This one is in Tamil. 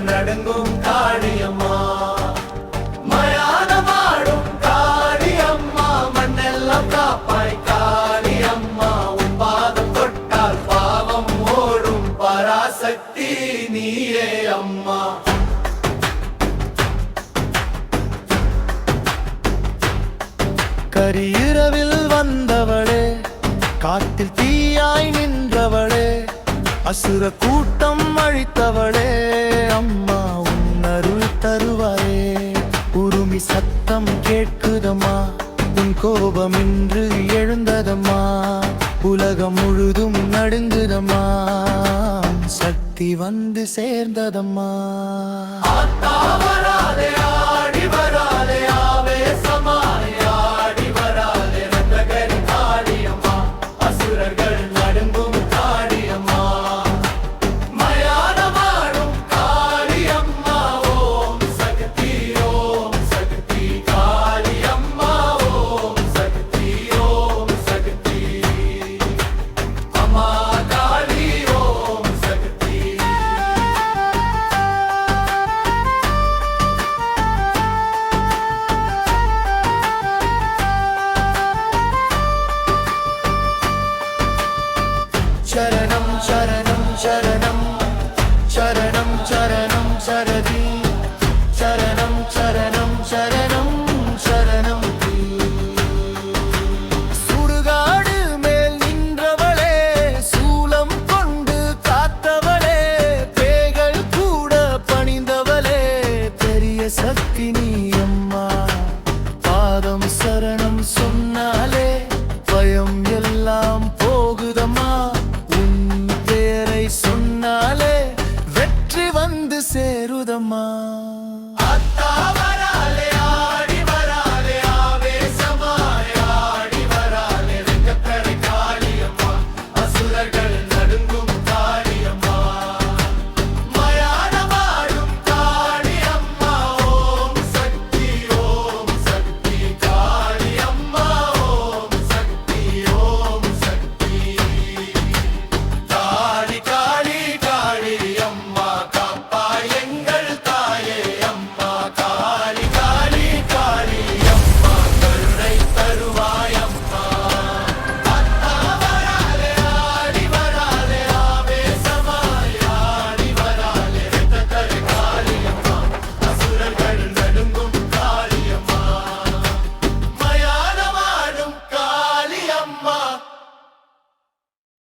நடுங்கும் காளியம்மா மயானமாடும் காளியம்மா மண்ணெல்லாம் காப்பாய் காளியம்மா உன் பாதம் தொட்டால் பாவம் ஓடும் பராசக்தி நீயே அம்மா கரியிரவில் வந்தவளே காட்டில் தீயாய் நின்றவளே அசுர கூட்டம் அழித்தவளே அம்மா உன் அருள் தருவாயே உருமி சத்தம் கேட்குதம்மா உன் கோபம் இன்று எழுந்ததம்மா உலகம் முழுதும் நடுங்குதம்மா சக்தி வந்து சேர்ந்ததம்மா ஆடி வராதே ஆவேசமாய் ஆடி வராதே ரத்தகரி காளியம்மா அசுரர்கள் நடுங்கும் காளியம்மா மயானமாடும் காளியம்மா ஓம் சக்தி காளியம்மா ஓம் சக்தி அம்மா காளி ஓம் சக்தி சரணம் சரணம் சரணம் சரணம் சரணம் சரதி சரணம் சரணம் சரணம் சரணம் சுடுகாடு மேல் நின்றவளே சூலம் கொண்டு காத்தவளே பேய்கள் கூட பணிந்தவளே பெரிய சக்தி நீ அம்மா பாதம் சரணம் சொன்னாலே பயம் எல்லாம் போகுதம்மா உன் பேரை சொன்னாலே வெற்றி வந்து சேருதம்மா